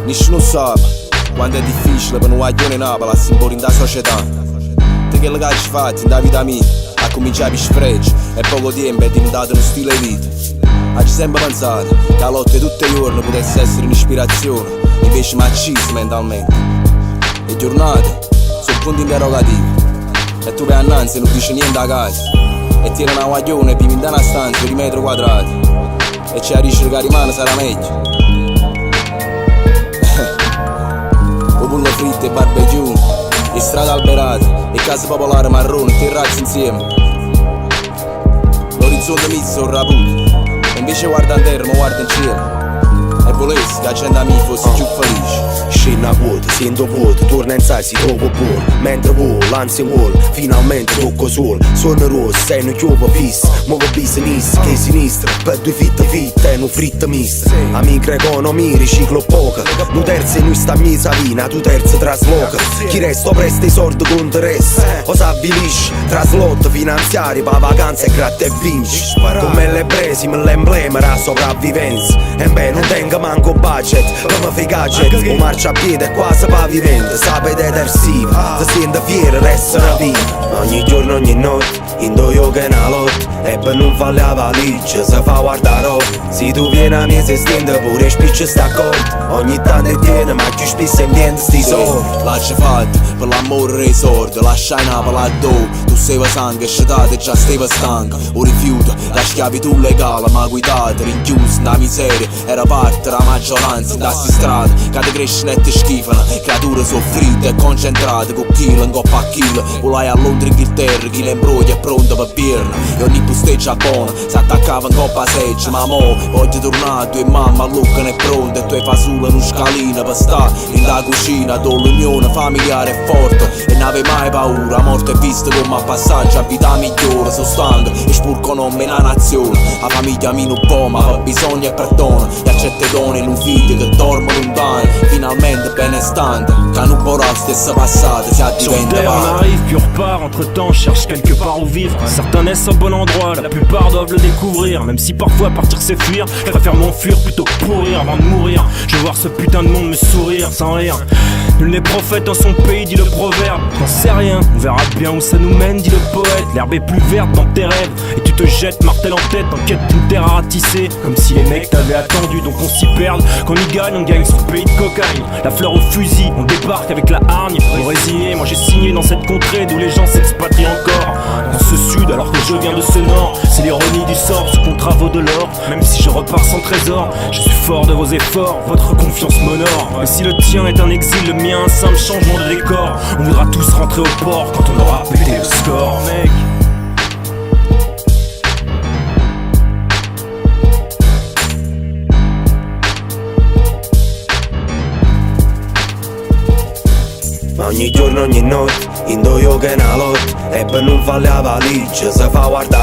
Nessuno sa quanto è difficile per un guaglione Napoli a si imporre in da società. Te che che ci fatti in da vita mia, a cominciare per sfregi e poco tempo è diventato uno stile di vita. Hai sempre pensato che la lotta tutti i giorni potesse essere un'ispirazione, invece macchista mentalmente. Le giornate sono punti interrogativi e tu vai annanzi e non dici niente a casa e tieni una guaglione e vivi in una stanza di metri quadrati e ci capisci che rimane sarà meglio. Pollo fritto e barbecue, e strade alberate, e case popolari marrone, terrazze insieme. L'orizzonte mizzo un raputo, e invece guarda in terra, ma guarda in cielo. E volessi che la gente a me fosse più felice. Scena a vuoto, sento vuoto, torna in sé, si trova buono. Mentre volo, l'ansia vuole, finalmente tocco solo. Sono rosso, sei un chiuvo fisso. Muovo business, che sinistra, per due fitte e un fritta mista. Amica economia, riciclo poca. Tu terzo in noi sta misa vina, tu terzo trasloca. Chi resta presta i soldi con interesse. O s'avvilisce, traslotto finanziari, pa vacanza e gratta e vinci. Come le presi, l'emblema la sopravvivenza. E beh, non tengo manco budget, come fai gadget. O marcia a piede è quasi pavimento, sapete detersiva. Si sente fiero, resta vivo. Ogni giorno, ogni notte, indoio che è una lotta. E per non fare la valigia, si fa guardare. Se tu vieni a me si stende pure spiccia sta corta. Ogni tanto tiene, ma più spesso in niente sti soldi. Lascia fatto, per l'amore dei sordi, lascia in Napoli a do. Tu sei sangue, scetate già stava stanca. Un rifiuto, la schiavitù legale, ma guidate, rinchiusi nella miseria. Era parte la maggioranza in da sti strade, che ti crescono e ti schifano. Creature soffrite e concentrate, con chilo in coppa a chilo. Volai a Londra, Inghilterra, chi le imbroglia è pronto per birra. E ogni posteggia buona, si attaccava in coppa a seggia. Ma mo, voglio tornare, tu e mamma Luca è pronta. E tu hai fa solo uno scalino per stare in da cucina, dove l'unione familiare è forte. E non avevi mai paura, la morte è vista come a passaggio a vita migliore. Sono stanco e spurco nome la nazione. La famiglia mi non può, ma per bisogno e perdono. E accette donne in un figlio che dorme lontano, finalmente benestante. Che non pourra la stessa passata, si diventa on arrive puis on repart, entre temps on cherche quelque part où vivre. Certains naissent au bon endroit, la plupart doivent le découvrir. Même si parfois partir c'est fuir, je préfère m'enfuir plutôt que pourrir avant de mourir. Je veux voir ce putain de monde me sourire sans rire. Nul n'est prophète dans son pays, dit le proverbe. J'en sais rien, on verra bien où ça nous mène, dit le poète. L'herbe est plus verte dans tes rêves, et tu te jettes martel en tête en quête d'une terre à ratisser. Comme si les mecs t'avaient attendu, donc on s'y perde. Quand on gagne sur le pays de cocaïne. La fleur au fusil, on débarque avec la hargne. Pour résigner, moi j'ai signé dans cette contrée d'où les gens s'expatrient encore. Dans ce sud, alors que je viens de ce nord. C'est l'ironie du sort, ce contrat vaut de l'or. Même si je repars sans trésor, je suis fort de vos efforts, votre confiance m'honore. Mais si le tien est un exil, le mien un simple changement de décor. On voudra tous rentrer au port quand on aura pété le score, mec. Ogni giorno, ogni notte, indoio che è una lotta. E per non fare la valigia, si fa guardare.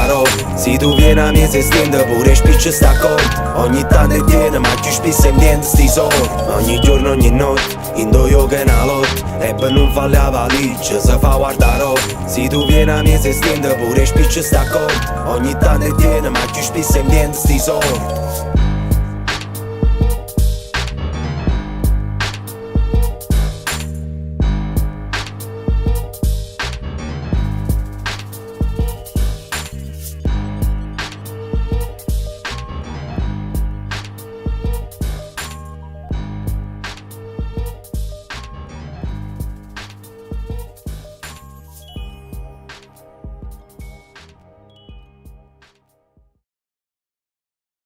Se tu vieni a me si stende pure spiccia sta corta. Ogni tanto tiene, ma più spesso in niente sti soldi. Ogni giorno, ogni notte, indoio che è una lotta. E per non fare la valigia, si fa guardare. Se tu vieni a me si stende pure spiccia sta corta. Ogni tanto tiene, ma più spesso in niente sti soldi.